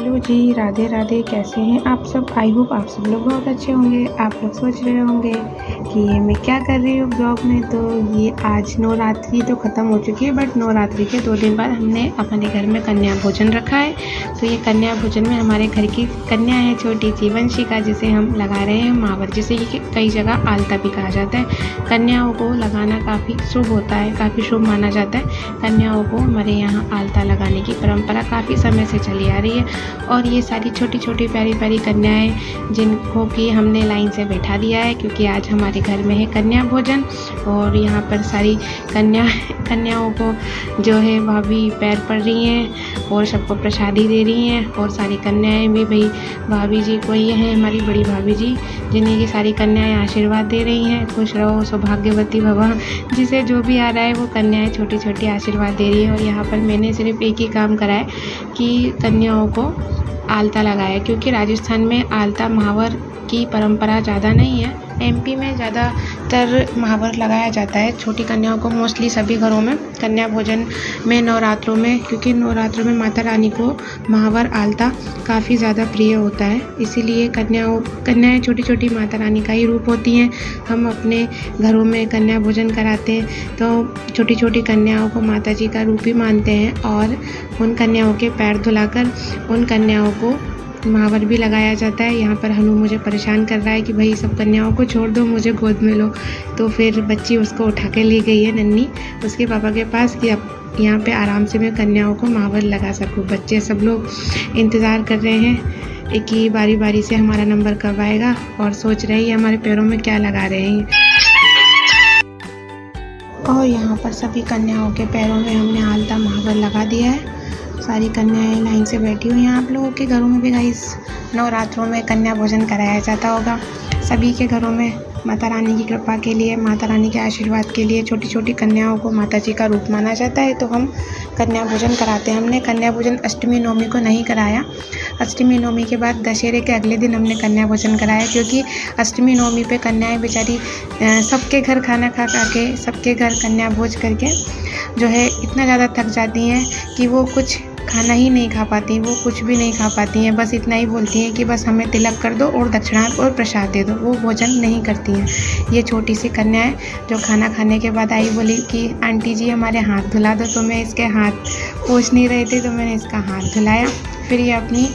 Hello जी, राधे राधे। कैसे हैं आप सब? आई होप आप सब लोग बहुत अच्छे होंगे। आप लोग सोच रहे होंगे कि ये मैं क्या कर रही हूँ ब्लॉग में। तो ये आज नवरात्रि तो ख़त्म हो चुकी है, बट नवरात्रि के 2 दिन बाद हमने अपने घर में कन्या भोजन रखा है। तो ये कन्या भोजन में हमारे घर की कन्या है छोटी सी वंशिका, जिसे हम लगा रहे हैं मावर, जिसे ये कई जगह आलता भी कहा जाता है। कन्याओं को लगाना काफ़ी शुभ होता है, काफ़ी शुभ माना जाता है। कन्याओं को हमारे यहाँ आलता लगाने की परंपरा काफ़ी समय से चली आ रही है। और ये सारी छोटी छोटी प्यारी प्यारी कन्याएं, जिनको कि हमने लाइन से बैठा दिया है, क्योंकि आज हमारे घर में है कन्या भोजन। और यहाँ पर सारी कन्याओं को जो है भाभी पैर पड़ रही हैं और सबको प्रसादी दे रही हैं। और सारी कन्याएं भी भाई भाभी जी को, ये हैं हमारी बड़ी भाभी जी, जिन्हें ये सारी कन्याएं आशीर्वाद दे रही हैं। खुश रहो, सौभाग्यवती भव। जिसे जो भी आ रहा है वो कन्याएं छोटी छोटी आशीर्वाद दे रही है। और यहाँ पर मैंने सिर्फ एक ही काम करा है कि कन्याओं को आलता लगाया, क्योंकि राजस्थान में आलता महावर की परंपरा ज़्यादा नहीं है। एमपी में ज़्यादातर महावर लगाया जाता है छोटी कन्याओं को। मोस्टली सभी घरों में कन्या भोजन में नवरात्रों में, क्योंकि नवरात्रों में माता रानी को महावर आलता काफ़ी ज़्यादा प्रिय होता है, इसीलिए कन्याएं छोटी छोटी माता रानी का ही रूप होती हैं। हम अपने घरों में कन्या भोजन कराते हैं तो छोटी छोटी कन्याओं को माता जी का रूप ही मानते हैं। और उन कन्याओं के पैर धुलाकर उन कन्याओं को महावर भी लगाया जाता है। यहाँ पर हनु मुझे परेशान कर रहा है कि भाई सब कन्याओं को छोड़ दो, मुझे गोद में लो। तो फिर बच्ची उसको उठा के ले गई है नन्ही उसके पापा के पास, कि अब यहाँ पे आराम से मैं कन्याओं को महावर लगा सकूँ। बच्चे सब लोग इंतज़ार कर रहे हैं एक ही बारी बारी से हमारा नंबर कब आएगा, और सोच रहे हैं हमारे पैरों में क्या लगा रहे हैं। और यहाँ पर सभी कन्याओं के पैरों में हमने आलता महावर लगा दिया है। सारी कन्याएं लाइन से बैठी हुई हैं। आप लोगों के घरों में भी गाइस नवरात्रों में कन्या भोजन कराया जाता होगा। सभी के घरों में माता रानी की कृपा के लिए, माता रानी के आशीर्वाद के लिए छोटी छोटी कन्याओं को माता जी का रूप माना जाता है, तो हम कन्या भोजन कराते हैं। हमने कन्या भोजन अष्टमी नवमी को नहीं कराया। अष्टमी नवमी के बाद दशहरे के अगले दिन हमने कन्या भोजन कराया, क्योंकि अष्टमी नवमी पे कन्याएं बेचारी सबके घर खाना खा के, सबके घर कन्या भोज करके जो है इतना ज़्यादा थक जाती हैं कि वो कुछ खाना ही नहीं खा पाती, वो कुछ भी नहीं खा पाती हैं। बस इतना ही बोलती हैं कि बस हमें तिलक कर दो और दक्षिणा और प्रसाद दे दो। वो भोजन नहीं करती हैं। ये छोटी सी कन्याएं जो खाना खाने के बाद आई, बोली कि आंटी जी हमारे हाथ धुला दो। तो मैं इसके हाथ पोंछ नहीं रही थी, तो मैंने इसका हाथ धुलाया। फिर ये अपनी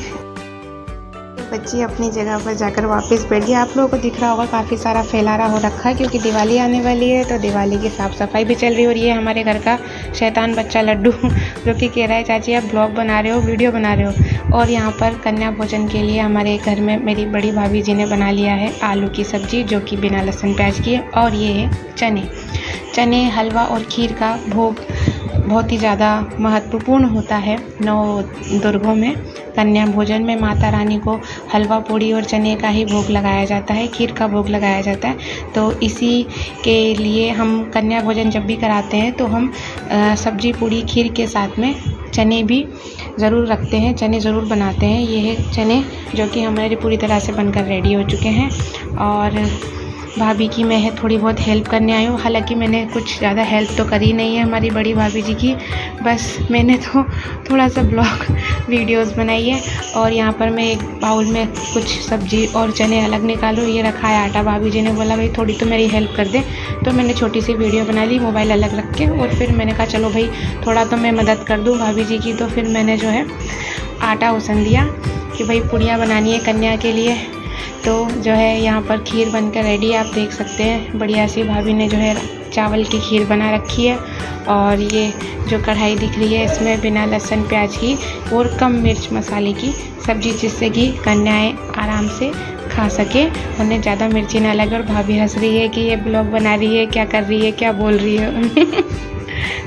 बच्ची अपनी जगह पर जाकर वापस बैठ गई। आप लोगों को दिख रहा होगा काफ़ी सारा फैलारा हो रखा है, क्योंकि दिवाली आने वाली है, तो दिवाली की साफ़ सफाई भी चल रही है। और ये हमारे घर का शैतान बच्चा लड्डू, जो कि कह रहा है चाची आप ब्लॉग बना रहे हो, वीडियो बना रहे हो। और यहाँ पर कन्या भोजन के लिए हमारे घर में मेरी बड़ी भाभी जी ने बना लिया है आलू की सब्ज़ी, जो कि बिना लहसुन प्याज की है। और ये है चने हलवा और खीर का भोग बहुत ही ज़्यादा महत्वपूर्ण होता है नौ दुर्गों में। कन्या भोजन में माता रानी को हलवा पूड़ी और चने का ही भोग लगाया जाता है, खीर का भोग लगाया जाता है। तो इसी के लिए हम कन्या भोजन जब भी कराते हैं तो हम सब्जी पूड़ी खीर के साथ में चने भी ज़रूर रखते हैं, चने ज़रूर बनाते हैं। ये है चने, जो कि हमारे पूरी तरह से बनकर रेडी हो चुके हैं। और भाभी की मैं थोड़ी बहुत हेल्प करने आई हूँ। हालांकि मैंने कुछ ज़्यादा हेल्प तो करी नहीं है हमारी बड़ी भाभी जी की, बस मैंने तो थोड़ा सा ब्लॉग वीडियोस बनाई है। और यहाँ पर मैं एक बाउल में कुछ सब्जी और चने अलग निकालूँ, ये रखा है आटा। भाभी जी ने बोला भाई थोड़ी तो मेरी हेल्प कर दे, तो मैंने छोटी सी वीडियो बना ली मोबाइल अलग रख के। और फिर मैंने कहा चलो भाई थोड़ा तो मैं मदद कर दूँ भाभी जी की। तो फिर मैंने जो है आटा उसन दिया कि भाई पूड़ियाँ बनानी है कन्या के लिए। तो जो है यहाँ पर खीर बनकर रेडी है, आप देख सकते हैं। बढ़िया सी भाभी ने जो है चावल की खीर बना रखी है। और ये जो कढ़ाई दिख रही है, इसमें बिना लहसुन प्याज की और कम मिर्च मसाले की सब्जी, जिससे कि कन्याएं आराम से खा सके, उन्हें ज़्यादा मिर्ची ना लगे। और भाभी हंस रही है कि ये ब्लॉग बना रही है, क्या कर रही है, क्या बोल रही है।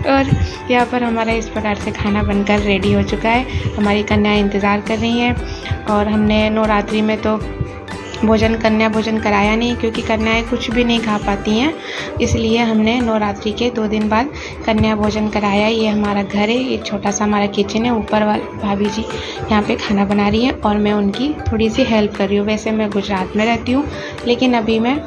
और यहाँ पर हमारा इस प्रकार से खाना बनकर रेडी हो चुका है। हमारी कन्याएं इंतज़ार कर रही हैं। और हमने नवरात्रि में तो कन्या भोजन कराया नहीं, क्योंकि कन्याएं कुछ भी नहीं खा पाती हैं, इसलिए हमने नवरात्रि के 2 दिन बाद कन्या भोजन कराया। ये हमारा घर है, ये छोटा सा हमारा किचन है। ऊपर वाली भाभी जी यहाँ पे खाना बना रही है और मैं उनकी थोड़ी सी हेल्प कर रही हूँ। वैसे मैं गुजरात में रहती हूँ, लेकिन अभी मैं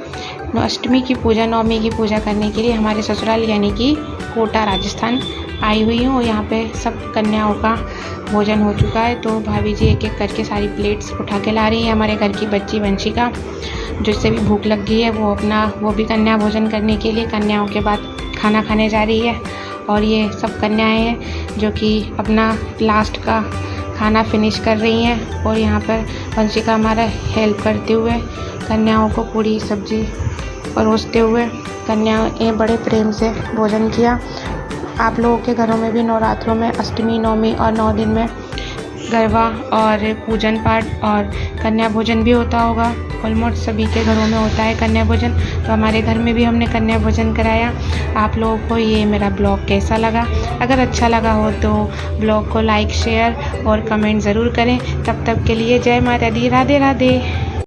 अष्टमी की पूजा, नवमी की पूजा करने के लिए हमारे ससुराल यानी कि कोटा राजस्थान आई हुई हूँ। यहाँ पे सब कन्याओं का भोजन हो चुका है, तो भाभी जी एक एक करके सारी प्लेट्स उठा के ला रही है। हमारे घर की बच्ची वंशिका, जिससे भी भूख लग गई है, वो भी कन्या भोजन करने के लिए कन्याओं के बाद खाना खाने जा रही है। और ये सब कन्याएं हैं जो कि अपना लास्ट का खाना फिनिश कर रही हैं। और यहाँ पर वंशिका हमारा हेल्प करते हुए कन्याओं को पूरी सब्जी परोसते हुए कन्याओं ने बड़े प्रेम से भोजन किया। आप लोगों के घरों में भी नवरात्रों में अष्टमी, नवमी और 9 दिन में गरबा और पूजन पाठ और कन्या भोजन भी होता होगा। ऑलमोस्ट सभी के घरों में होता है कन्या भोजन, तो हमारे घर में भी हमने कन्या भोजन कराया। आप लोगों को ये मेरा ब्लॉग कैसा लगा? अगर अच्छा लगा हो तो ब्लॉग को लाइक, शेयर और कमेंट ज़रूर करें। तब तक के लिए जय माता दी, राधे राधे।